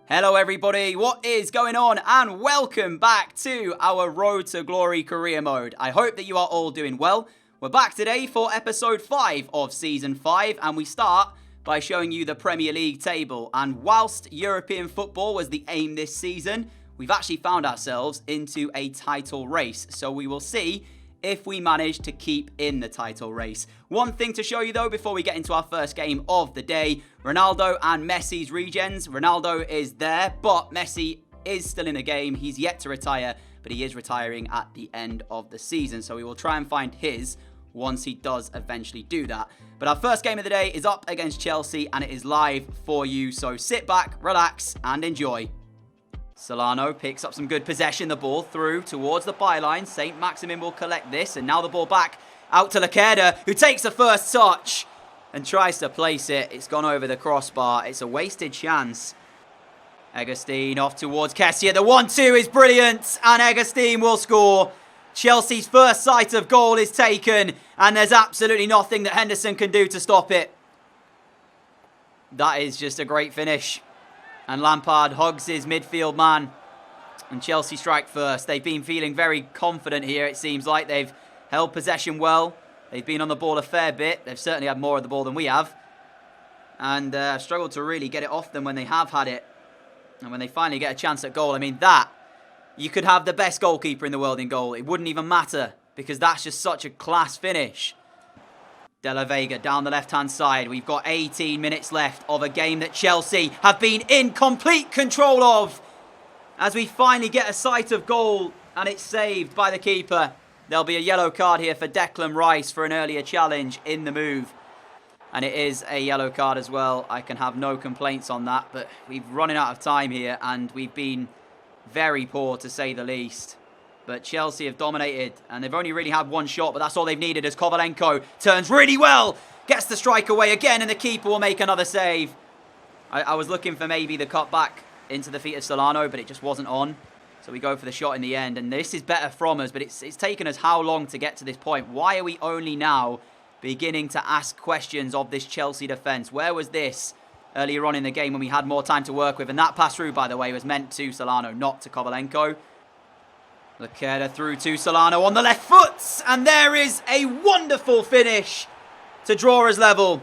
Hello everybody, what is going on? And welcome back to our Road to Glory career mode. I hope that you are all doing well. We're back today for episode 5 of season 5, and we start by showing you the Premier League table. And whilst European football was the aim this season, we've actually found ourselves into a title race. So we will see if we manage to keep in the title race. One thing to show you though before we get into our first game of the day, Ronaldo and Messi's regens. Ronaldo is there, but Messi is still in the game. He's yet to retire, but he is retiring at the end of the season. So we will try and find his once he does eventually do that. But our first game of the day is up against Chelsea and it is live for you. So sit back, relax and enjoy. Solano picks up some good possession, the ball through towards the byline. St. Maximin will collect this, and now the ball back out to Lopez, who takes the first touch and tries to place it. It's gone over the crossbar. It's a wasted chance. Egerstein off towards Kessie. The 1-2 is brilliant, and Egerstein will score. Chelsea's first sight of goal is taken, and there's absolutely nothing that Henderson can do to stop it. That is just a great finish. And Lampard hugs his midfield man. And Chelsea strike first. They've been feeling very confident here, it seems like. They've held possession well. They've been on the ball a fair bit. They've certainly had more of the ball than we have. And struggled to really get it off them when they have had it. And when they finally get a chance at goal, I mean, that, you could have the best goalkeeper in the world in goal. It wouldn't even matter, because that's just such a class finish. De La Vega down the left-hand side. We've got 18 minutes left of a game that Chelsea have been in complete control of. As we finally get a sight of goal and it's saved by the keeper. There'll be a yellow card here for Declan Rice for an earlier challenge in the move. And it is a yellow card as well. I can have no complaints on that, but we've running out of time here and we've been very poor to say the least. But Chelsea have dominated, and they've only really had one shot, but that's all they've needed as Kovalenko turns really well, gets the strike away again, and the keeper will make another save. I was looking for maybe the cut back into the feet of Solano, but it just wasn't on. So we go for the shot in the end, and this is better from us, but it's taken us how long to get to this point? Why are we only now beginning to ask questions of this Chelsea defence? Where was this earlier on in the game when we had more time to work with? And that pass through, by the way, was meant to Solano, not to Kovalenko. Lopez through to Solano on the left foot. And there is a wonderful finish to draw us level.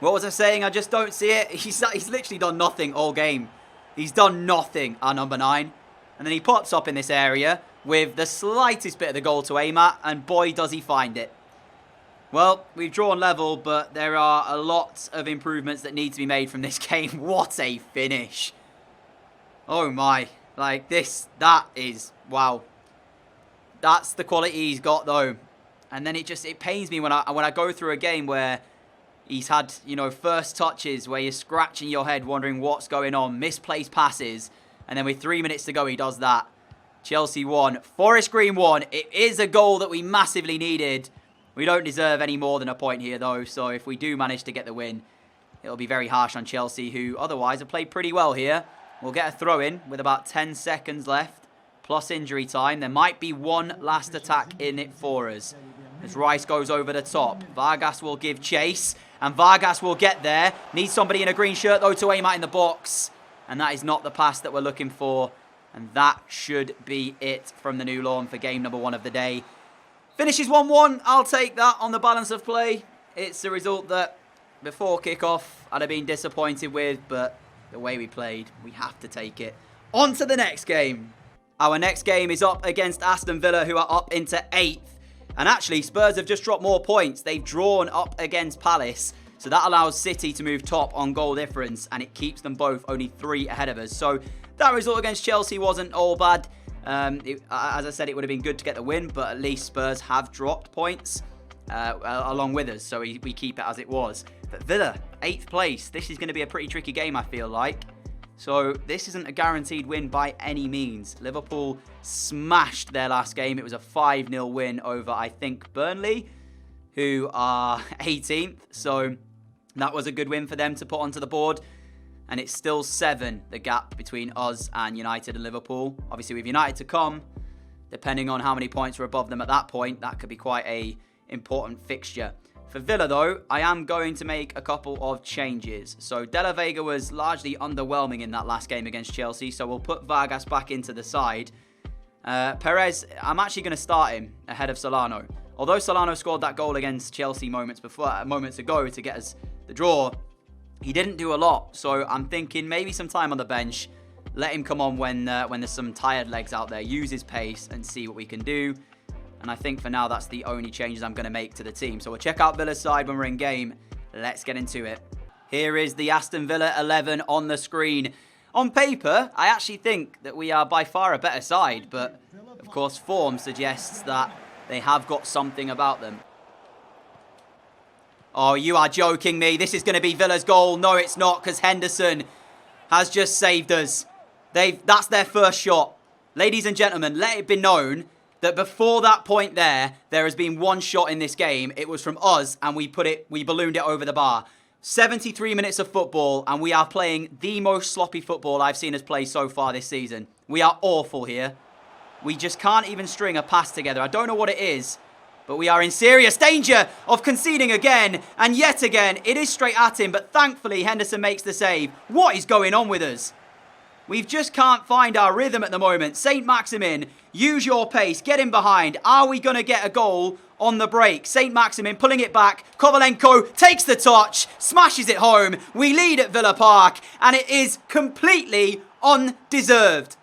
What was I saying? I just don't see it. He's literally done nothing all game. He's done nothing, our number 9. And then he pops up in this area with the slightest bit of the goal to aim at. And boy, does he find it. Well, we've drawn level, but there are a lot of improvements that need to be made from this game. What a finish. Oh my. Like this, that is, wow. That's the quality he's got though. And then it pains me when I go through a game where he's had, you know, first touches where you're scratching your head wondering what's going on, misplaced passes, and then with 3 minutes to go he does that. Chelsea won, Forest Green won. It is a goal that we massively needed. We don't deserve any more than a point here though, so if we do manage to get the win, it'll be very harsh on Chelsea, who otherwise have played pretty well here. We'll get a throw in with about 10 seconds left. Plus injury time. There might be one last attack in it for us. As Rice goes over the top. Vargas will give chase. And Vargas will get there. Needs somebody in a green shirt though to aim at in the box. And that is not the pass that we're looking for. And that should be it from the New Lawn for game number 1 of the day. Finishes 1-1. I'll take that on the balance of play. It's a result that before kickoff I'd have been disappointed with. But the way we played, we have to take it. On to the next game. Our next game is up against Aston Villa, who are up into 8th. And actually, Spurs have just dropped more points. They've drawn up against Palace. So that allows City to move top on goal difference. And it keeps them both only 3 ahead of us. So that result against Chelsea wasn't all bad. As I said, it would have been good to get the win. But at least Spurs have dropped points along with us. So we keep it as it was. But Villa, 8th place. This is going to be a pretty tricky game, I feel like. So this isn't a guaranteed win by any means. Liverpool smashed their last game. It was a 5-0 win over, I think, Burnley, who are 18th. So that was a good win for them to put onto the board. And it's still 7, the gap between us and United and Liverpool. Obviously, with United to come, depending on how many points are above them at that point, that could be quite a important fixture. For Villa, though, I am going to make a couple of changes. So, De La Vega was largely underwhelming in that last game against Chelsea, so we'll put Vargas back into the side. Perez, I'm actually going to start him ahead of Solano. Although Solano scored that goal against Chelsea moments ago to get us the draw, he didn't do a lot. So, I'm thinking maybe some time on the bench. Let him come on when there's some tired legs out there. Use his pace and see what we can do. And I think for now, that's the only changes I'm going to make to the team. So we'll check out Villa's side when we're in game. Let's get into it. Here is the Aston Villa 11 on the screen. On paper, I actually think that we are by far a better side. But, of course, form suggests that they have got something about them. Oh, you are joking me. This is going to be Villa's goal. No, it's not, because Henderson has just saved us. That's their first shot. Ladies and gentlemen, let it be known that before that point there has been one shot in this game. It was from us, and we ballooned it over the bar. 73 minutes of football, and we are playing the most sloppy football I've seen us play so far this season. We are awful here. We just can't even string a pass together. I don't know what it is, but we are in serious danger of conceding again, and yet again. It is straight at him, but thankfully Henderson makes the save. What is going on with us? We just can't find our rhythm at the moment. St. Maximin, use your pace. Get in behind. Are we going to get a goal on the break? St. Maximin pulling it back. Kovalenko takes the touch, smashes it home. We lead at Villa Park, and it is completely undeserved.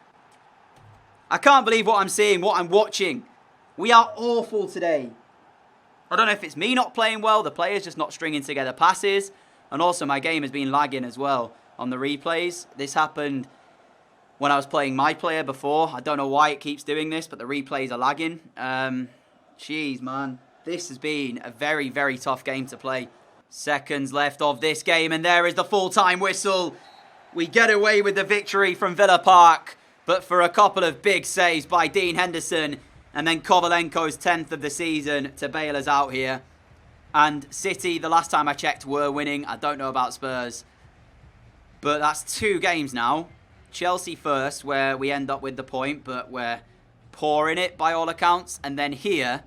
I can't believe what I'm seeing, what I'm watching. We are awful today. I don't know if it's me not playing well, the players just not stringing together passes, and also my game has been lagging as well on the replays. This happened when I was playing my player before. I don't know why it keeps doing this, but the replays are lagging. Jeez, man. This has been a very, very tough game to play. Seconds left of this game, and there is the full-time whistle. We get away with the victory from Villa Park, but for a couple of big saves by Dean Henderson, and then Kovalenko's 10th of the season to bail us out here. And City, the last time I checked, were winning. I don't know about Spurs, but that's 2 games now. Chelsea first, where we end up with the point, but we're poor in it by all accounts. And then here,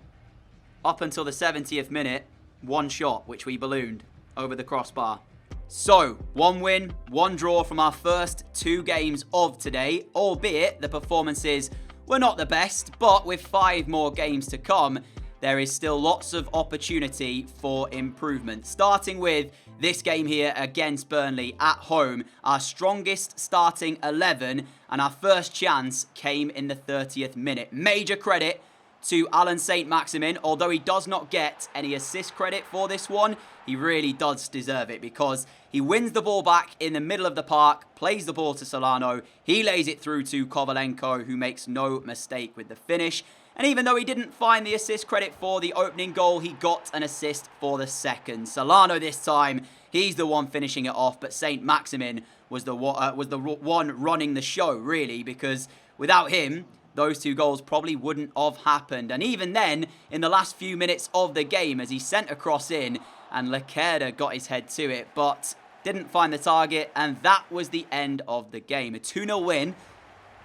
up until the 70th minute, 1 shot, which we ballooned over the crossbar. So, 1 win, 1 draw from our first 2 games of today, albeit the performances were not the best, but with 5 more games to come, there is still lots of opportunity for improvement. Starting with this game here against Burnley at home, our strongest starting 11, and our first chance came in the 30th minute. Major credit to Alan St. Maximin, although he does not get any assist credit for this one. He really does deserve it, because he wins the ball back in the middle of the park, plays the ball to Solano, he lays it through to Kovalenko, who makes no mistake with the finish. And even though he didn't find the assist credit for the opening goal, he got an assist for the second. Solano this time, he's the one finishing it off, but St. Maximin was the one running the show, really, because without him, those 2 goals probably wouldn't have happened. And even then, in the last few minutes of the game, as he sent a cross in, and Lequerda got his head to it, but didn't find the target, and that was the end of the game. A 2-0 win.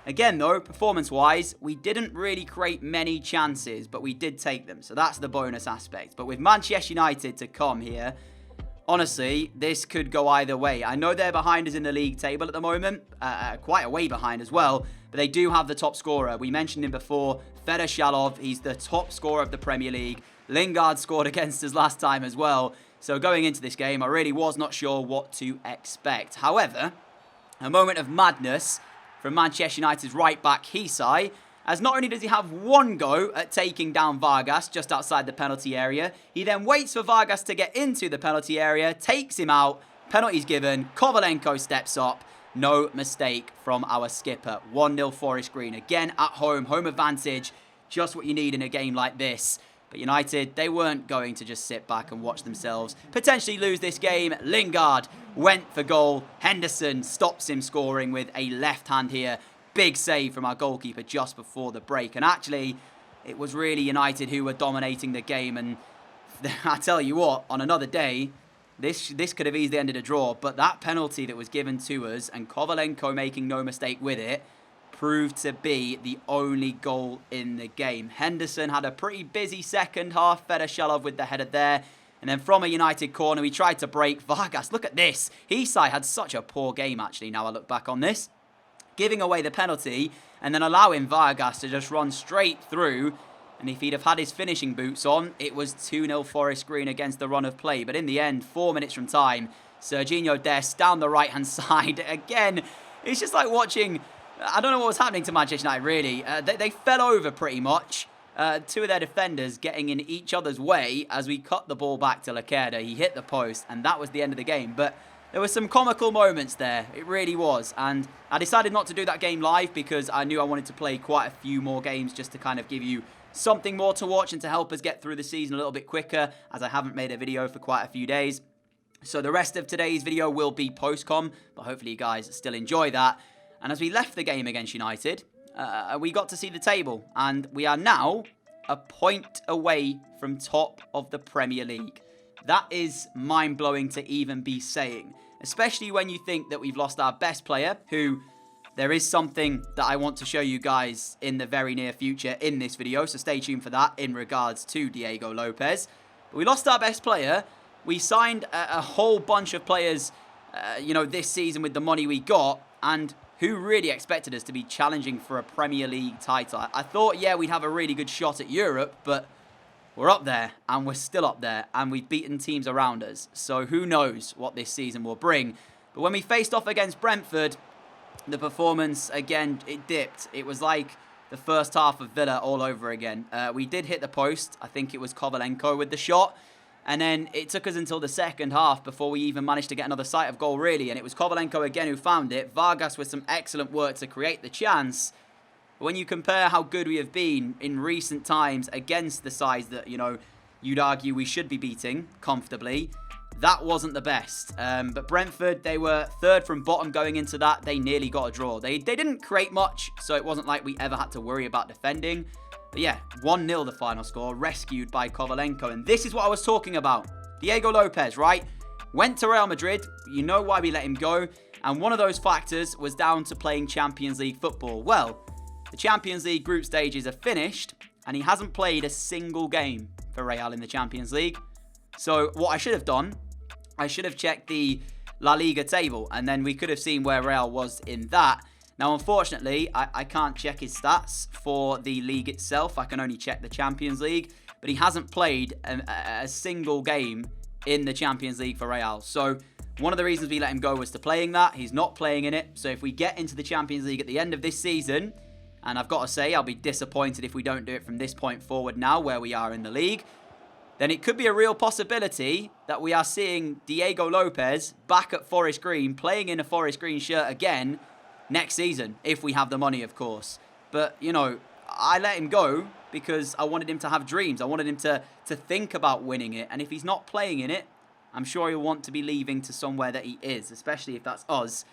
Again, though, performance-wise, we didn't really create many chances, but we did take them. So that's the bonus aspect. But with Manchester United to come here, honestly, this could go either way. I know they're behind us in the league table at the moment, quite a way behind as well, but they do have the top scorer. We mentioned him before, Fedor Shalov. He's the top scorer of the Premier League. Lingard scored against us last time as well. So going into this game, I really was not sure what to expect. However, a moment of madness from Manchester United's right-back, Hisai, as not only does he have 1 go at taking down Vargas just outside the penalty area, he then waits for Vargas to get into the penalty area, takes him out, penalties given, Kovalenko steps up, no mistake from our skipper. 1-0 Forest Green, again at home, home advantage, just what you need in a game like this. But United, they weren't going to just sit back and watch themselves potentially lose this game. Lingard went for goal. Henderson stops him scoring with a left hand here. Big save from our goalkeeper just before the break. And actually, it was really United who were dominating the game. And I tell you what, on another day, this could have easily ended a draw. But that penalty that was given to us, and Kovalenko making no mistake with it, proved to be the only goal in the game. Henderson had a pretty busy second half. Fedor Shalov with the header there. And then from a United corner, we tried to break. Vargas, look at this. Isai had such a poor game, actually, now I look back on this. Giving away the penalty and then allowing Vargas to just run straight through. And if he'd have had his finishing boots on, it was 2-0 Forest Green against the run of play. But in the end, 4 minutes from time, Serginho Dest down the right-hand side. Again, it's just like watching... I don't know what was happening to Manchester United, really. They fell over pretty much. 2 of their defenders getting in each other's way as we cut the ball back to Lacerda. He hit the post, and that was the end of the game. But there were some comical moments there. It really was. And I decided not to do that game live because I knew I wanted to play quite a few more games just to kind of give you something more to watch and to help us get through the season a little bit quicker, as I haven't made a video for quite a few days. So the rest of today's video will be post-com, but hopefully you guys still enjoy that. And as we left the game against United, we got to see the table, and we are now a point away from top of the Premier League. That is mind-blowing to even be saying, especially when you think that we've lost our best player, who there is something that I want to show you guys in the very near future in this video, so stay tuned for that in regards to Diego Lopez. But we lost our best player. We signed a whole bunch of players, this season with the money we got, and who really expected us to be challenging for a Premier League title? I thought, yeah, we'd have a really good shot at Europe, but we're up there, and we're still up there, and we've beaten teams around us. So who knows what this season will bring. But when we faced off against Brentford, the performance, again, it dipped. It was like the first half of Villa all over again. We did hit the post. I think it was Kovalenko with the shot. And then it took us until the second half before we even managed to get another sight of goal, really. And it was Kovalenko again who found it. Vargas with some excellent work to create the chance. But when you compare how good we have been in recent times against the sides that, you'd argue we should be beating comfortably, that wasn't the best. But Brentford, they were third from bottom going into that. They nearly got a draw. They didn't create much, so it wasn't like we ever had to worry about defending. But yeah, 1-0 the final score, rescued by Kovalenko. And this is what I was talking about. Diego Lopez, right? Went to Real Madrid. You know why we let him go. And one of those factors was down to playing Champions League football. Well, the Champions League group stages are finished, and he hasn't played a single game for Real in the Champions League. So what I should have done, I should have checked the La Liga table, and then we could have seen where Real was in that. Now, unfortunately, I can't check his stats for the league itself. I can only check the Champions League. But he hasn't played a single game in the Champions League for Real. So one of the reasons we let him go was to playing that. He's not playing in it. So if we get into the Champions League at the end of this season, and I've got to say, I'll be disappointed if we don't do it from this point forward now, where we are in the league, then it could be a real possibility that we are seeing Diego Lopez back at Forest Green, playing in a Forest Green shirt again next season, if we have the money, of course. But, I let him go because I wanted him to have dreams. I wanted him to think about winning it. And if he's not playing in it, I'm sure he'll want to be leaving to somewhere that he is, especially if that's us,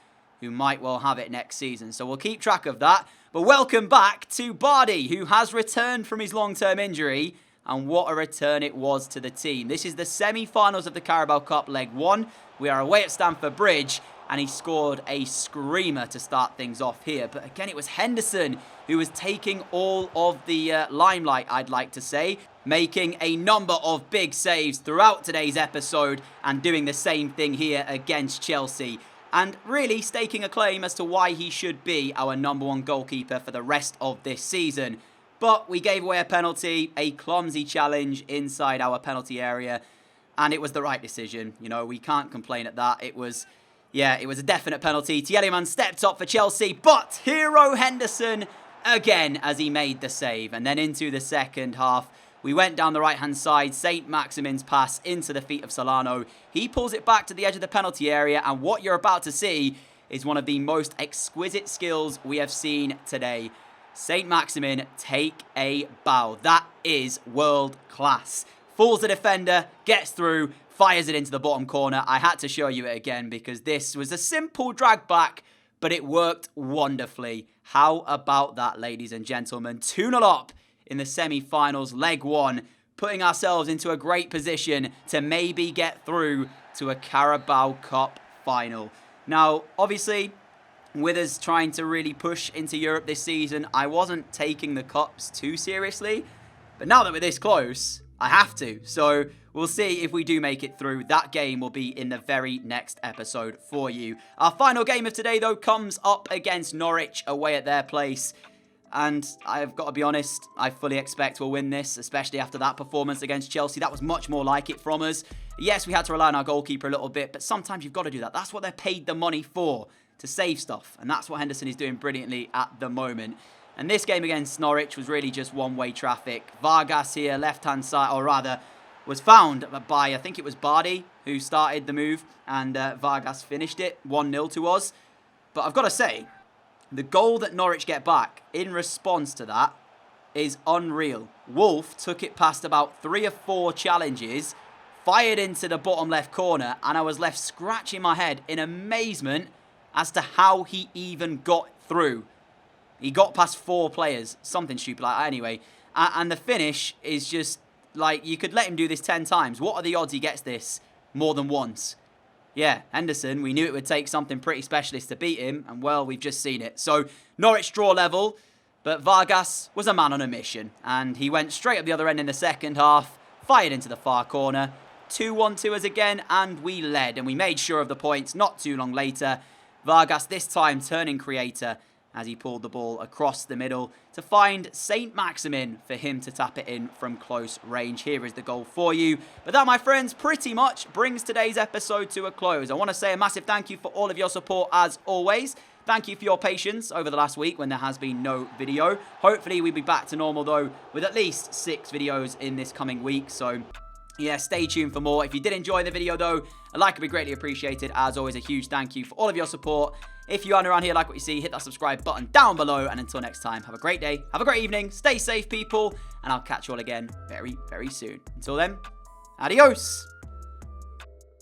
who might well have it next season. So we'll keep track of that. But welcome back to Bardi, who has returned from his long-term injury. And what a return it was to the team. This is the semi-finals of the Carabao Cup, leg 1. We are away at Stamford Bridge. And he scored a screamer to start things off here. But again, it was Henderson who was taking all of the limelight, I'd like to say. Making a number of big saves throughout today's episode. And doing the same thing here against Chelsea. And really staking a claim as to why he should be our #1 goalkeeper for the rest of this season. But we gave away a penalty, a clumsy challenge inside our penalty area. And it was the right decision. We can't complain at that. It was a definite penalty. Tielemans stepped up for Chelsea, but Hero Henderson again as he made the save. And then into the second half, we went down the right-hand side. St. Maximin's pass into the feet of Solano. He pulls it back to the edge of the penalty area, and what you're about to see is one of the most exquisite skills we have seen today. St. Maximin, take a bow. That is world class. Fools the defender, gets through, fires it into the bottom corner. I had to show you it again because this was a simple drag back, but it worked wonderfully. How about that, ladies and gentlemen? 2-0 up in the semi-finals, leg 1, putting ourselves into a great position to maybe get through to a Carabao Cup final. Now, obviously, with us trying to really push into Europe this season, I wasn't taking the cups too seriously. But now that we're this close, I have to. So we'll see if we do make it through. That game will be in the very next episode for you. Our final game of today, though, comes up against Norwich away at their place. And I've got to be honest, I fully expect we'll win this, especially after that performance against Chelsea. That was much more like it from us. Yes, we had to rely on our goalkeeper a little bit, but sometimes you've got to do that. That's what they're paid the money for, to save stuff. And that's what Henderson is doing brilliantly at the moment. And this game against Norwich was really just one-way traffic. Vargas here, left-hand side, or rather, was found by, I think it was Bardi, who started the move, and Vargas finished it 1-0 to us. But I've got to say, the goal that Norwich get back in response to that is unreal. Wolf took it past about 3 or 4 challenges, fired into the bottom left corner, and I was left scratching my head in amazement as to how he even got through. He got past 4 players, something stupid like that anyway. And the finish is just like, you could let him do this 10 times. What are the odds he gets this more than once? Yeah, Henderson, we knew it would take something pretty specialist to beat him, and well, we've just seen it. So, Norwich draw level, but Vargas was a man on a mission, and he went straight up the other end in the second half, fired into the far corner, 2-1 to us again, and we led, and we made sure of the points not too long later. Vargas this time turning creator as he pulled the ball across the middle to find St. Maximin for him to tap it in from close range. Here is the goal for you. But that, my friends, pretty much brings today's episode to a close. I want to say a massive thank you for all of your support as always. Thank you for your patience over the last week when there has been no video. Hopefully we'll be back to normal though with at least 6 videos in this coming week. So yeah, stay tuned for more. If you did enjoy the video though, a like would be greatly appreciated. As always, a huge thank you for all of your support. If you aren't around here, like what you see, hit that subscribe button down below. And until next time, have a great day, have a great evening, stay safe, people, and I'll catch you all again very, very soon. Until then, adios.